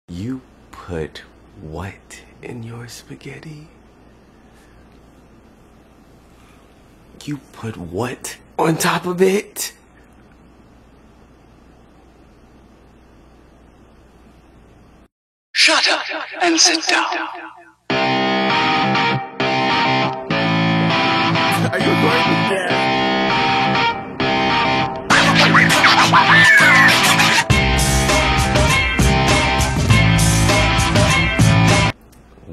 You put what in your spaghetti? You put what on top of it? Shut up and sit down. Are you recording? Yeah.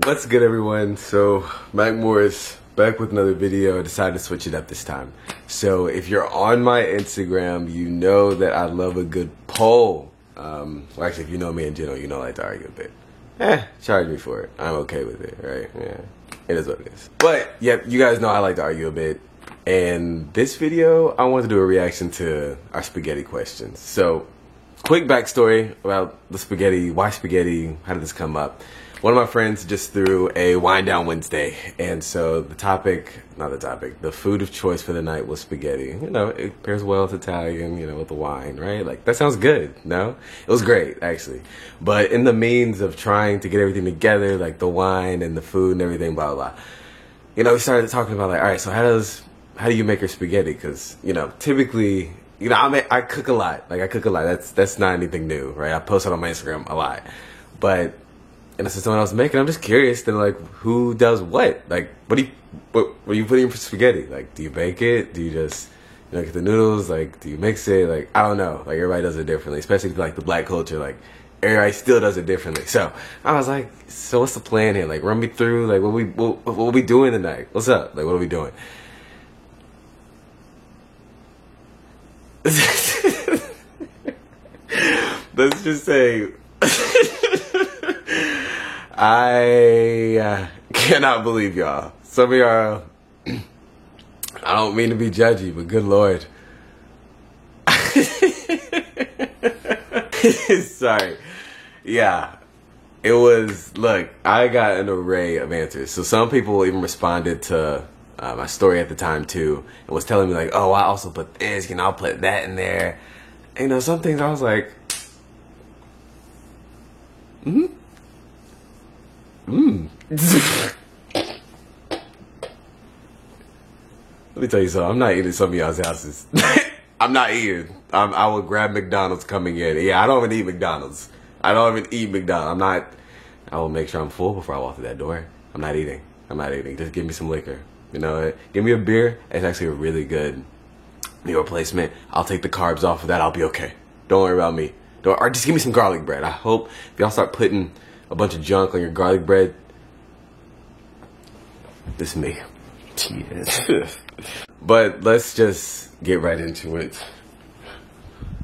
What's good, everyone? So Mac Morris back with another video. I decided to switch it up this time. So if you're on my Instagram, you know that I love a good poll. Well, actually, if you know me in general, you know I like to argue a bit. Charge me for it. I'm okay with it, right? Yeah, it is what it is. But yep, you guys know I like to argue a bit. And this video, I wanted to do a reaction to our spaghetti questions. So, quick backstory about the spaghetti. Why spaghetti? How did this come up? One of my friends just threw a Wind Down Wednesday, and so the food of choice for the night was spaghetti. You know, it pairs well with Italian, you know, with the wine, right? Like, that sounds good, no? It was great, actually. But in the means of trying to get everything together, like the wine and the food and everything, blah, blah, blah, you know, we started talking about, like, all right, so how do you make your spaghetti? Because, you know, typically, you know, I cook a lot. Like, I cook a lot. That's not anything new, right? I post it on my Instagram a lot. But, and this is someone else making. I'm just curious to, like, who does what? Like, what are you putting in for spaghetti? Like, do you bake it? Do you just, you know, get the noodles? Like, do you mix it? Like, I don't know. Like, everybody does it differently, especially like the black culture. Like, everybody still does it differently. So I was like, so what's the plan here? Like, run me through. Like, what we doing tonight? What's up? Like, what are we doing? Let's just say I cannot believe y'all. Some of y'all, I don't mean to be judgy, but good Lord. Sorry. Yeah. It was, look, I got an array of answers. So some people even responded to my story at the time too, and was telling me like, oh, I also put this, you know, I'll put that in there. And, you know, some things I was like, Let me tell you something. I'm not eating some of y'all's houses. I'm not eating. I will grab McDonald's coming in. Yeah, I don't even eat McDonald's. I will make sure I'm full before I walk through that door. I'm not eating. Just give me some liquor. You know, give me a beer. It's actually a really good meal replacement. I'll take the carbs off of that. I'll be okay. Don't worry about me. Or just give me some garlic bread. I hope if y'all start putting a bunch of junk on your garlic bread, this is me. Yes. But let's just get right into it.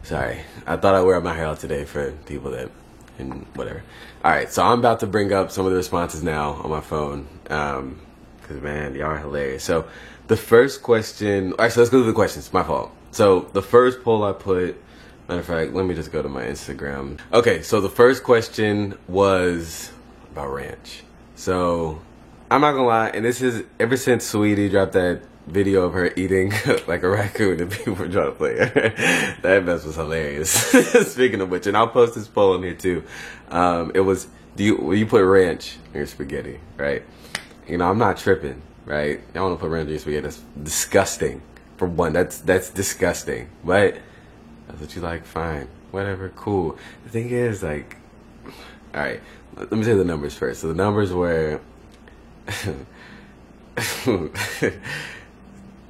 Sorry, I thought I'd wear my hair out today for people that, and whatever. All right, so I'm about to bring up some of the responses now on my phone. Because, man, y'all are hilarious. So the first question, actually, let's go to the questions. My fault. So the first poll I put, matter of fact, let me just go to my Instagram. Okay, so the first question was about ranch. So I'm not gonna lie, and this is ever since Sweetie dropped that video of her eating like a raccoon and people were trying to play her. That mess was hilarious. Speaking of which, and I'll post this poll in here too. It was, will you put ranch in your spaghetti, right? You know, I'm not tripping, right? I want to put ranch in your spaghetti. That's disgusting. For one, that's disgusting. But that's what you like, fine. Whatever, cool. The thing is, like, all right, let me say the numbers first. So the numbers were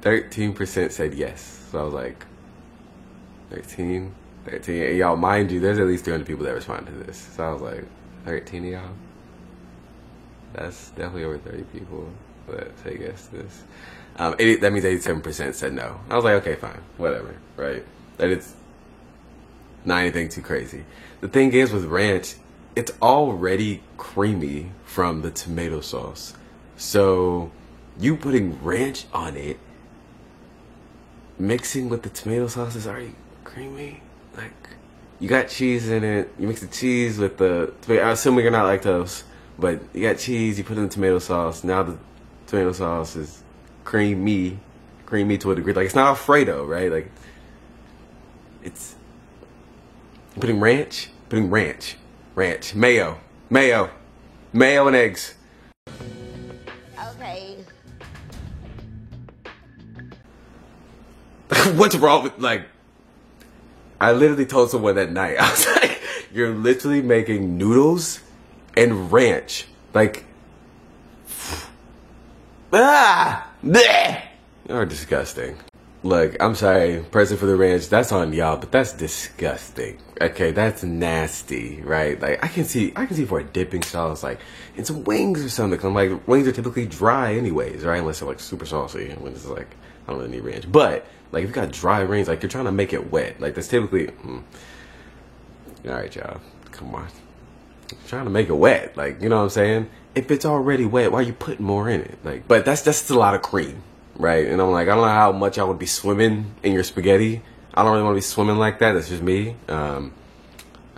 13% said yes. So I was like, 13. Y'all, mind you, there's at least 300 people that responded to this. So I was like, 13 of y'all? That's definitely over 30 people that say yes to this. That means 87% said no. I was like, okay, fine, whatever, right? That it's not anything too crazy. The thing is with ranch, it's already creamy from the tomato sauce. So you putting ranch on it, mixing with the tomato sauce is already creamy. Like, you got cheese in it, you mix the cheese with the tomato. I assume you're not lactose, but you got cheese, you put in the tomato sauce. Now the tomato sauce is creamy to a degree. Like, it's not Alfredo, right? Like, it's putting ranch ranch, mayo, mayo, mayo and eggs. Okay. What's wrong with, like, I literally told someone that night, I was like, you're literally making noodles and ranch. Like, bleh. You're disgusting. Look, I'm sorry, person for the ranch, that's on y'all, but that's disgusting. Okay, that's nasty, right? Like, I can see for a dipping sauce, like, in some wings or something. 'Cause I'm like, wings are typically dry anyways, right? Unless they're like super saucy, when it's like, I don't really need ranch. But, like, if you got dry wings, like, you're trying to make it wet. Like, that's typically, alright, y'all, come on. You're trying to make it wet, like, you know what I'm saying? If it's already wet, why are you putting more in it? Like, but that's just a lot of cream. Right, and I'm like, I don't know how much I would be swimming in your spaghetti. I don't really want to be swimming like that. That's just me. I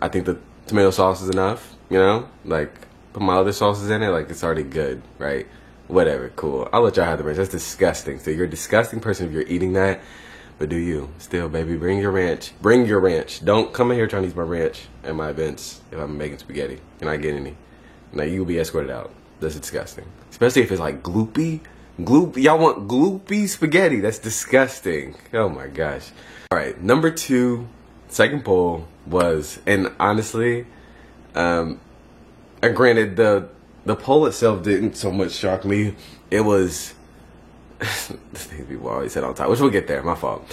think the tomato sauce is enough, you know? Like, put my other sauces in it, like, it's already good, right? Whatever, cool. I'll let y'all have the ranch. That's disgusting. So you're a disgusting person if you're eating that. But do you? Still, baby, bring your ranch. Bring your ranch. Don't come in here trying to use my ranch at my events if I'm making spaghetti. You're not getting any. Like, you'll be escorted out. That's disgusting. Especially if it's, like, gloopy. Y'all want gloopy spaghetti? That's disgusting. Oh my gosh. All right, number 2, second poll was, and honestly, granted the poll itself didn't so much shock me. It was the things people always said all the time, which we'll get there. My fault.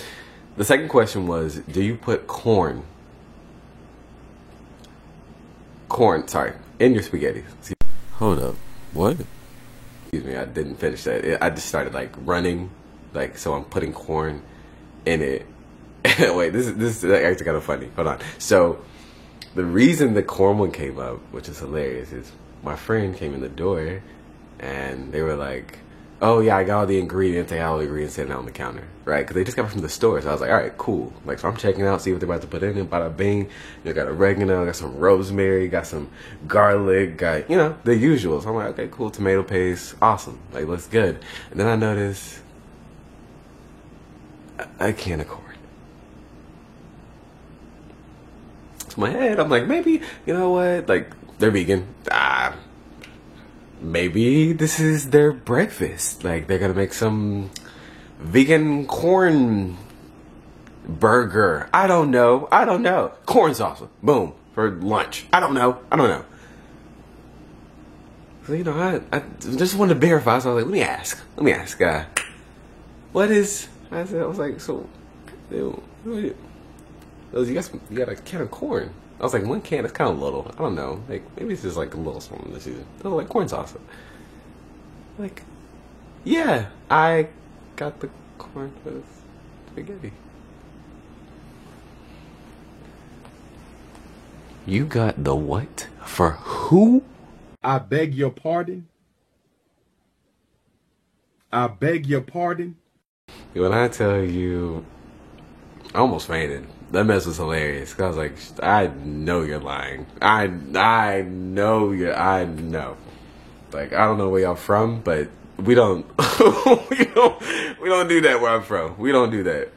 The second question was, do you put corn, sorry, in your spaghetti? Hold up, what? Excuse me, I didn't finish that. I just started like running, like, so I'm putting corn in it. Wait, this is actually kind of funny. Hold on. So the reason the corn one came up, which is hilarious, is my friend came in the door and they were like, oh yeah, I got all the ingredients. They had all the ingredients sitting out on the counter, right? Because they just got it from the store. So I was like, all right, cool. Like, so I'm checking out, see what they're about to put in it. Bada bing. You got oregano, got some rosemary, got some garlic, got, you know, the usual. So I'm like, okay, cool. Tomato paste, awesome. Like, looks good. And then I noticed a can of corn. So in my head, I'm like, maybe, you know what? Like, they're vegan. Maybe this is their breakfast. Like, they're gonna make some vegan corn burger. I don't know. Corn salsa. Boom. For lunch. I don't know. So, you know, I just wanted to verify. So I was like, let me ask. What is, I was like, so, you got a can of corn. I was like, 1 can, that's kind of little. I don't know. Like, maybe it's just like a little something this season. I was like, corn salsa. Like, yeah, I got the corn for the spaghetti. You got the what? For who? I beg your pardon. I beg your pardon. When I tell you, I almost fainted. That mess was hilarious. 'Cause I was like, I know you're lying. I know. Like, I don't know where y'all from, but we don't we don't do that where I'm from. We don't do that.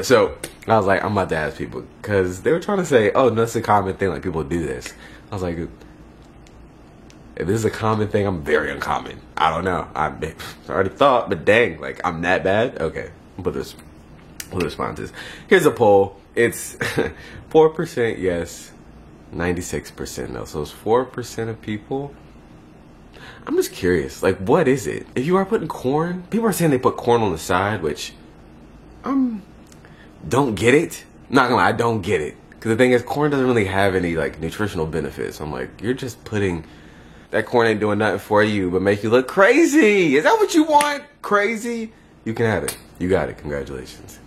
So I was like, I'm about to ask people, because they were trying to say, oh, no, that's a common thing, like, people do this. I was like, if this is a common thing, I'm very uncommon. I don't know. I already thought, but dang, like, I'm that bad? Okay, but this. Well, the responses. Here's a poll. It's 4% yes, 96% no. So it's 4% of people. I'm just curious, like, what is it? If you are putting corn, people are saying they put corn on the side, which don't get it. Not gonna lie, I don't get it. Because the thing is, corn doesn't really have any, like, nutritional benefits. I'm like, you're just putting, that corn ain't doing nothing for you but make you look crazy. Is that what you want? Crazy? You can have it. You got it. Congratulations.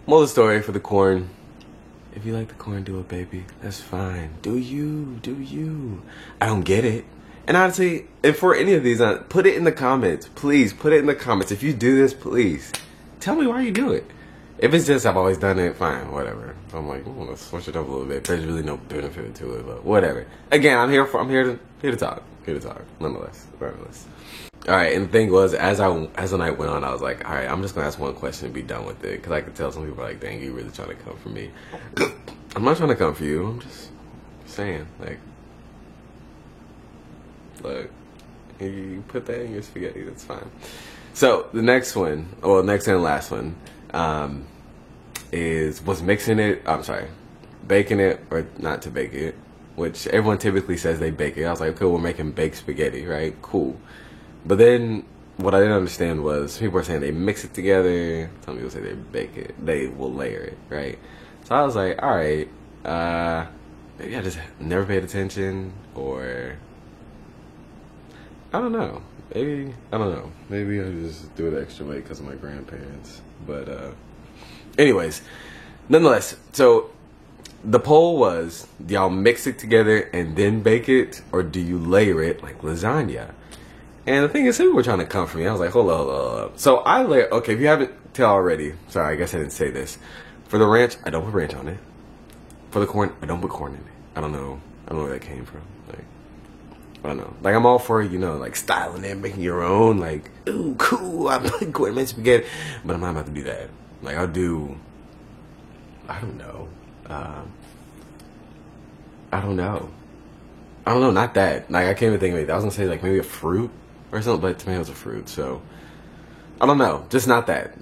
Moral of the story for the corn: if you like the corn, do it, baby. That's fine. Do you? I don't get it. And honestly, if for any of these, put it in the comments. Please, put it in the comments. If you do this, please tell me why you do it. If it's just, I've always done it, fine, whatever. I'm like, let's switch it up a little bit. There's really no benefit to it, but whatever. Again, I'm here to talk, nonetheless. All right, and the thing was, as the night went on, I was like, all right, I'm just gonna ask one question and be done with it, because I could tell some people are like, dang, you really trying to come for me. I'm not trying to come for you. I'm just saying, like, look, you put that in your spaghetti, that's fine. So the next one, well, next and last one, was mixing it. I'm sorry, baking it or not to bake it, which everyone typically says they bake it. I was like, okay, we're making baked spaghetti, right? Cool. But then what I didn't understand was people were saying they mix it together. Some people say they bake it, they will layer it, right? So I was like, all right, maybe I just never paid attention, or I don't know. Maybe, I don't know. Maybe I just do it extra late because of my grandparents. But anyways, nonetheless, so the poll was, do y'all mix it together and then bake it, or do you layer it like lasagna? And the thing is, people were trying to come for me. I was like, hold up. So I layer, okay, if you haven't tell already, sorry, I guess I didn't say this. For the ranch, I don't put ranch on it. For the corn, I don't put corn in it. I don't know where that came from. Like, I don't know. Like, I'm all for, you know, like, styling it, making your own, like, ooh, cool, I'm putting corn in my spaghetti. But I'm not about to do that. Like, I'll do, I don't know, not that. Like, I can't even think of anything. I was gonna say, like, maybe a fruit or something, but tomatoes are fruit, so I don't know. Just not that.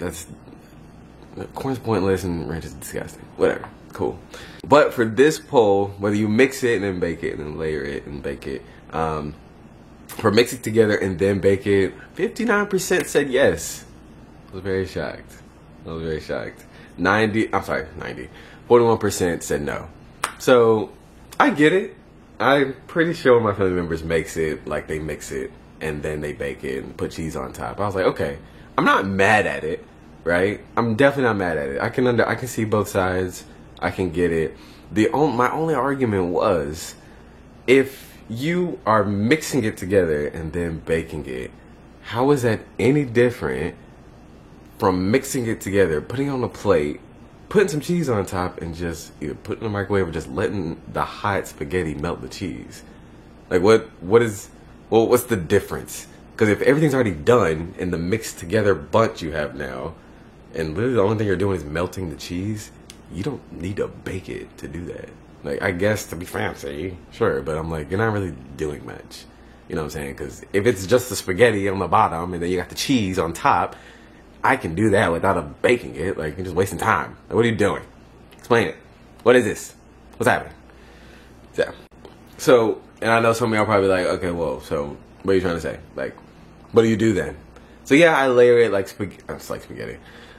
Corn's pointless and ranch is disgusting. Whatever. Cool. But for this poll, whether you mix it and then bake it and then layer it and bake it, for mix it together and then bake it, 59% said yes. I was very shocked. 41% said no. So I get it. I'm pretty sure my family members makes it like they mix it and then they bake it and put cheese on top. I was like, okay, I'm not mad at it, right? I'm definitely not mad at it. I can see both sides. I can get it. My only argument was, if you are mixing it together and then baking it, how is that any different from mixing it together, putting it on a plate, putting some cheese on top, and just either putting it in the microwave or just letting the hot spaghetti melt the cheese? Like, what's the difference? Because if everything's already done in the mixed together bunch you have now, and literally the only thing you're doing is melting the cheese, you don't need to bake it to do that. Like, I guess to be fancy, sure, but I'm like, you're not really doing much. You know what I'm saying? Because if it's just the spaghetti on the bottom and then you got the cheese on top, I can do that without baking it. Like, you're just wasting time. Like, what are you doing? Explain it. What is this? What's happening? Yeah. So, and I know some of y'all probably like, okay, well, so what are you trying to say? Like, what do you do then? So yeah, I layer it like spaghetti,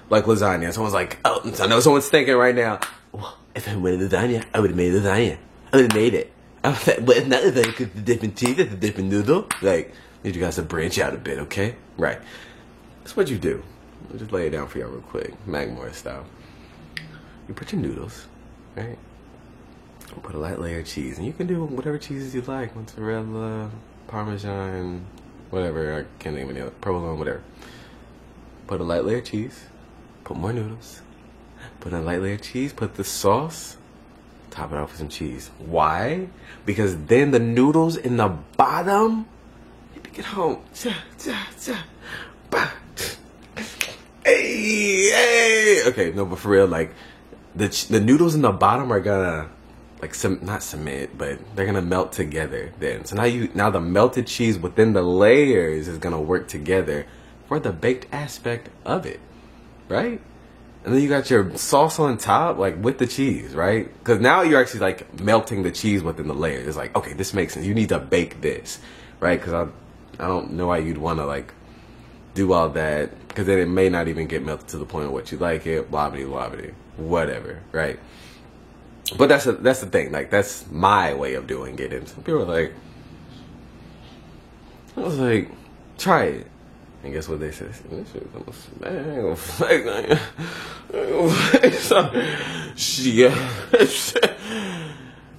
like lasagna. Someone's like, oh, I know someone's thinking right now, well, if I made lasagna, I would have made lasagna. I would have made it. But it's not lasagna because it's a different cheese, it's a different noodle. Like, need you guys to branch out a bit, okay? Right. That's what you do. I'll just lay it down for y'all real quick, Magmore style. You put your noodles, right? Put a light layer of cheese, and you can do whatever cheeses you like, mozzarella, Parmesan, whatever, I can't think of any other, provolone, whatever. Put a light layer of cheese, put more noodles, put a light layer of cheese, put the sauce, top it off with some cheese. Why? Because then the noodles in the bottom, you pick it home. Hey. Okay, no, but for real, like, the noodles in the bottom are gonna, like, not cement, but they're gonna melt together then. So now the melted cheese within the layers is gonna work together for the baked aspect of it, right? And then you got your sauce on top, like, with the cheese, right? Because now you're actually, like, melting the cheese within the layers. It's like, okay, this makes sense. You need to bake this, right? Because I don't know why you'd want to, like, do all that, because then it may not even get melted to the point of what you like it, blah, blah, blah, blah, whatever, right? But that's the thing. Like, that's my way of doing it. And some people are like, I was like, try it. And guess what they said? Yeah,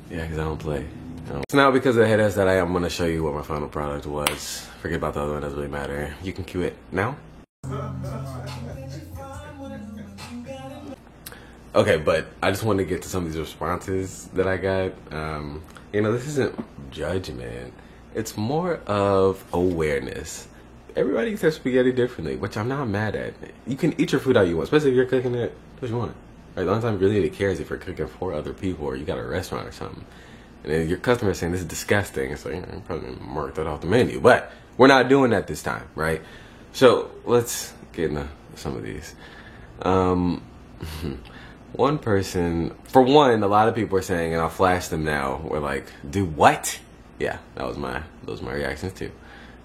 because I don't play. So now, because of the headaches that I'm going to show you what my final product was. Forget about the other one, doesn't really matter. You can cue it now. Okay, but I just wanted to get to some of these responses that I got. You know, this isn't judgment. It's more of awareness. Everybody eats their spaghetti differently, which I'm not mad at. You can eat your food how you want, especially if you're cooking it what you want. Right? The only time you really need to care is if you're cooking for other people or you got a restaurant or something. And then your customer is saying this is disgusting. It's like, you probably mark that off the menu. But we're not doing that this time, right? So let's get into some of these. One person, for one, a lot of people are saying, and I'll flash them now, we're like, do what? Yeah, those were my reactions too.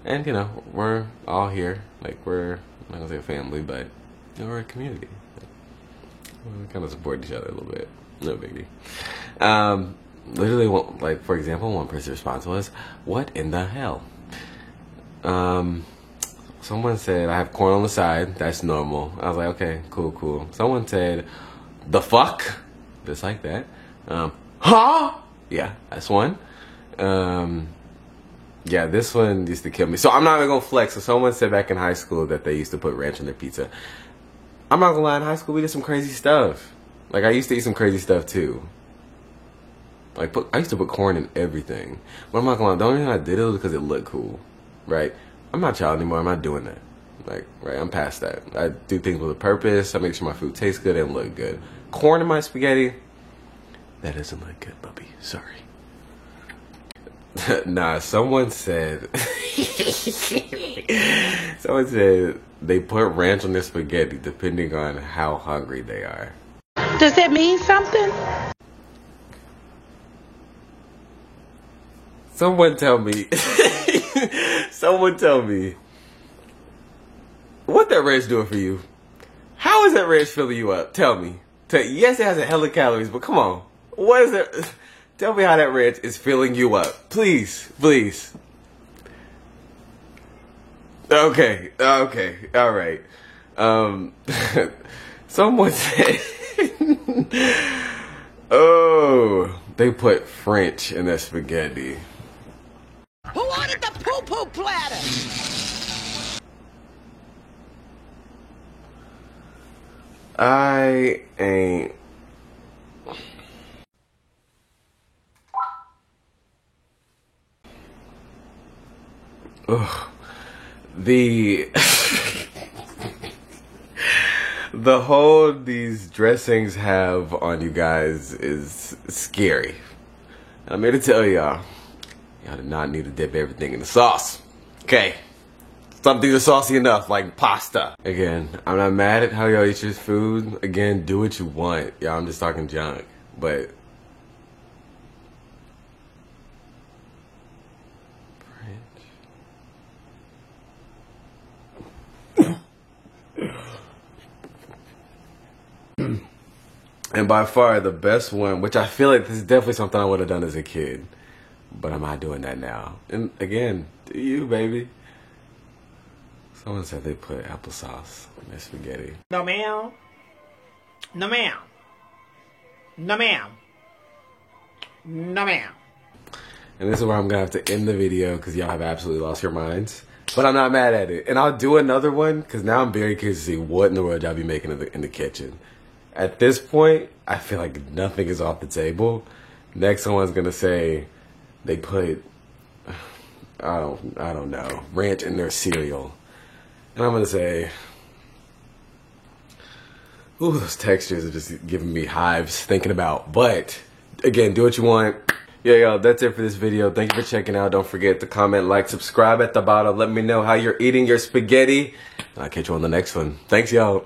And you know, we're all here, like we're, I'm not gonna say a family, but you know, we're a community. We kind of support each other a little bit. No big deal. Literally, like for example, one person's response was, "What in the hell?" Someone said, "I have corn on the side. That's normal." I was like, "Okay, cool." Someone said, "The fuck?" Just like that. Huh? Yeah, that's one. Yeah, this one used to kill me. So I'm not even gonna flex. So someone said back in high school that they used to put ranch on their pizza. I'm not gonna lie, in high school we did some crazy stuff. Like I used to eat some crazy stuff too. Like I used to put corn in everything. But I'm not gonna lie, the only reason I did it was because it looked cool. Right? I'm not a child anymore, I'm not doing that. Like, right, I'm past that. I do things with a purpose, I make sure my food tastes good and look good. Corn in my spaghetti, that doesn't look good, puppy. Sorry. Nah, someone said they put ranch on their spaghetti depending on how hungry they are. Does that mean something? Someone tell me what that ranch doing for you? How is that ranch filling you up? Tell me. Yes, it has a hell of calories, but come on. What is that? Tell me how that ranch is filling you up. Please. Okay. All right. Someone said, oh, they put French in their spaghetti. Who ordered the poo-poo platter? I ain't. Ugh. The whole these dressings have on you guys is scary. And I'm here to tell y'all do not need to dip everything in the sauce. Okay? Some things are saucy enough, like pasta. Again, I'm not mad at how y'all eat your food. Again, do what you want. Y'all, I'm just talking junk. But and by far the best one, which I feel like this is definitely something I would have done as a kid, but I'm not doing that now. And again, do you, baby? Someone said they put applesauce on their spaghetti. No ma'am. No ma'am. No ma'am. No ma'am. And this is where I'm gonna have to end the video because y'all have absolutely lost your minds. But I'm not mad at it. And I'll do another one because now I'm very curious to see what in the world y'all be making in the kitchen. At this point, I feel like nothing is off the table. Next, someone's gonna say they put, I don't know, ranch in their cereal. And I'm gonna say, ooh, those textures are just giving me hives thinking about. But again, do what you want. Yeah, y'all, that's it for this video. Thank you for checking out. Don't forget to comment, like, subscribe at the bottom. Let me know how you're eating your spaghetti. I'll catch you on the next one. Thanks, y'all.